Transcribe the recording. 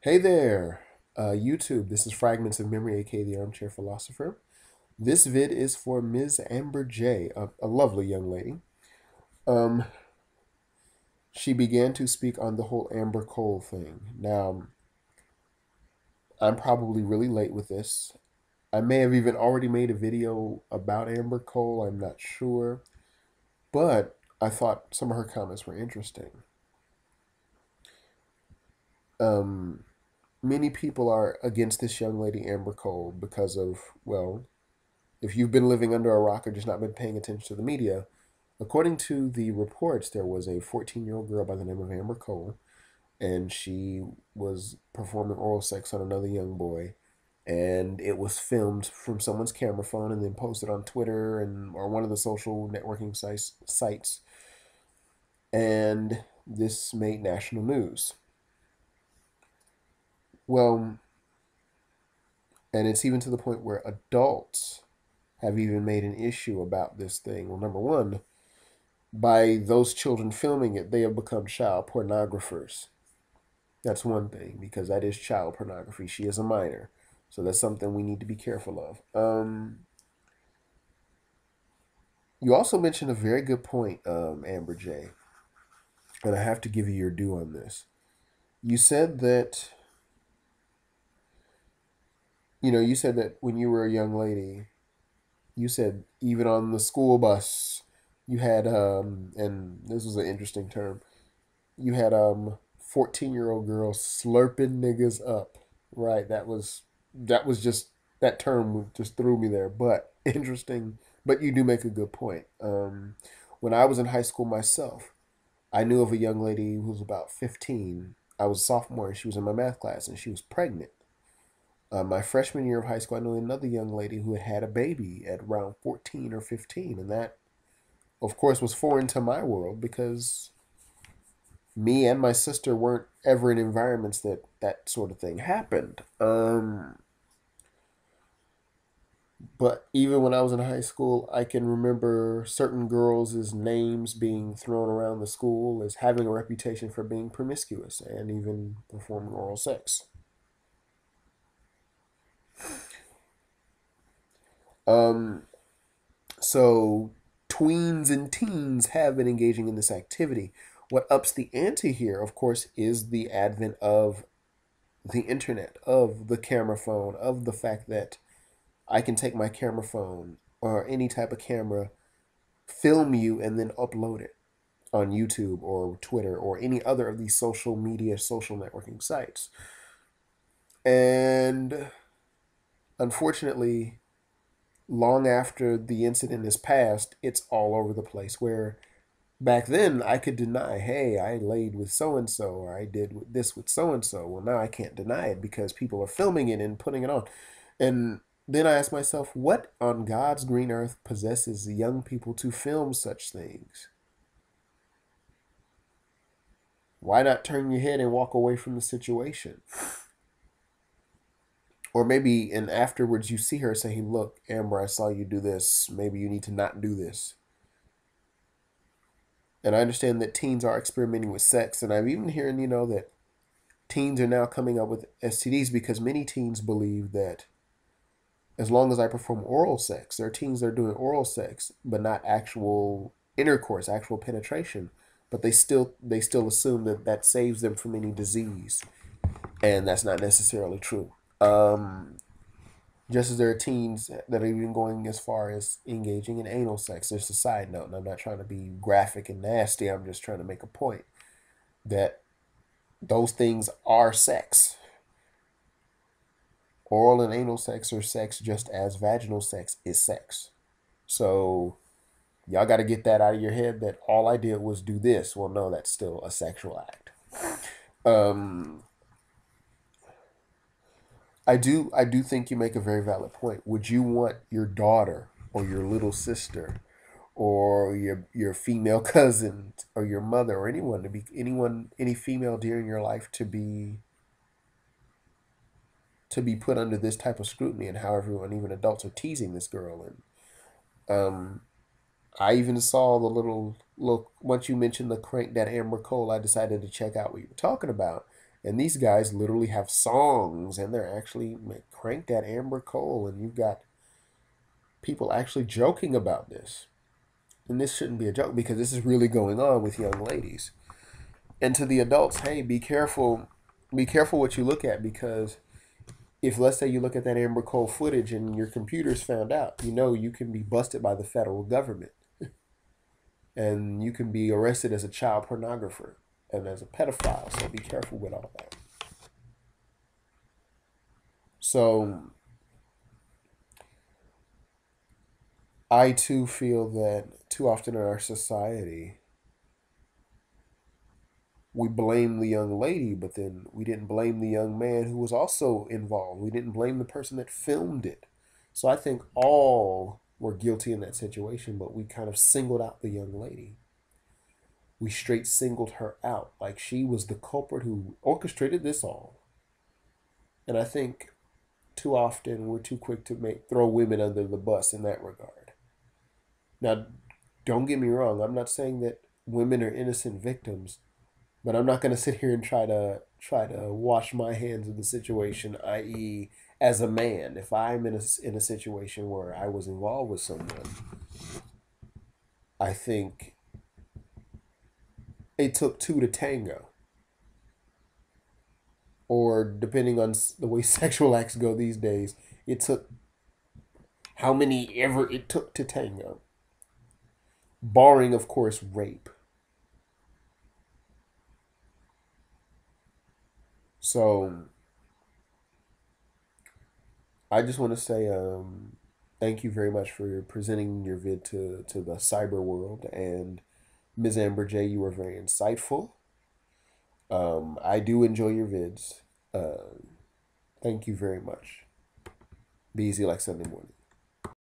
Hey there, YouTube. This is Fragments of Memory, aka the Armchair Philosopher. This vid is for MzAmberJ, a lovely young lady. Um, she began to speak on the whole Amber Cole thing. Now, I'm probably really late with this. I may have even already made a video about Amber Cole. I'm not sure, but I thought some of her comments were interesting. Um, Many people are against this young lady Amber Cole because of, well, if you've been living under a rock or just not been paying attention to the media, according to the reports, there was a 14-year-old girl by the name of Amber Cole, and she was performing oral sex on another young boy. And it was filmed from someone's camera phone and then posted on Twitter and or one of the social networking sites. And this made national news. Well, and it's even to the point where adults have even made an issue about this thing. Well, number one, by those children filming it, they have become child pornographers. That's one thing, because that is child pornography. She is a minor. So that's something we need to be careful of. You also mentioned a very good point, Amber J, and I have to give you your due on this. You said that, you said that when you were a young lady, you said even on the school bus, you had, and this was an interesting term, you had 14-year-old girls slurping niggas up. Right. That was just that term just threw me there. But interesting. But you do make a good point. When I was in high school myself, I knew of a young lady who was about 15. I was a sophomore and she was in my math class and she was pregnant. My freshman year of high school, I knew another young lady who had had a baby at around 14 or 15. And that, of course, was foreign to my world because me and my sister weren't ever in environments that that sort of thing happened. But even when I was in high school, I can remember certain girls' names being thrown around the school as having a reputation for being promiscuous and even performing oral sex. Um, so tweens and teens have been engaging in this activity. What ups the ante here, of course, is the advent of the internet, of the camera phone, of the fact that I can take my camera phone or any type of camera, film you, and then upload it on YouTube or Twitter or any other of these social media, social networking sites. And unfortunately, long after the incident is past, it's all over the place. Where back then I could deny, hey, I laid with so and so or I did this with so and so. Well, now I can't deny it because people are filming it and putting it on. And then I ask myself, what on God's green earth possesses young people to film such things? Why not turn your head and walk away from the situation? Or maybe, and afterwards you see her saying, look, Amber, I saw you do this. Maybe you need to not do this. And I understand that teens are experimenting with sex. And I'm even hearing, that teens are now coming up with STDs because many teens believe that as long as I perform oral sex, there are teens that are doing oral sex, but not actual intercourse, actual penetration. But they still assume that that saves them from any disease, and that's not necessarily true. Um, just as there are teens that are even going as far as engaging in anal sex. There's a side note, and I'm not trying to be graphic and nasty. I'm just trying to make a point that those things are sex. Oral and anal sex are sex just as vaginal sex is sex. So y'all got to get that out of your head that all I did was do this. Well, no, that's still a sexual act. Um, I do think you make a very valid point. Would you want your daughter or your little sister or your female cousin or your mother or any female dear in your life to be put under this type of scrutiny and how everyone, even adults, are teasing this girl? And um I even saw the little look once you mentioned the crank that Amber Cole. I decided to check out what you were talking about, And these guys literally have songs, and they're actually crank that Amber Cole, and you've got people actually joking about this. And this shouldn't be a joke because this is really going on with young ladies. And to the adults, hey, be careful what you look at, because if, let's say, you look at that Amber Cole footage and your computer's found out, you know you can be busted by the federal government, and you can be arrested as a child pornographer and as a pedophile. So be careful with all that. So I too feel that too often in our society we blame the young lady, but then we didn't blame the young man who was also involved. We didn't blame the person that filmed it. So I think all were guilty in that situation, but we kind of singled out the young lady. We straight singled her out like she was the culprit who orchestrated this all. And I think too often we're too quick to throw women under the bus in that regard. Now, don't get me wrong. I'm not saying that women are innocent victims, but I'm not going to sit here and try to wash my hands of the situation, i.e., as a man, if I'm in a situation where I was involved with someone, I think it took two to tango. Or depending on the way sexual acts go these days, it took how many ever it took to tango, barring, of course, rape. So I just want to say thank you very much for presenting your vid to the cyber world. And MzAmberJ, you were very insightful. I do enjoy your vids. Thank you very much. Be easy like Sunday morning.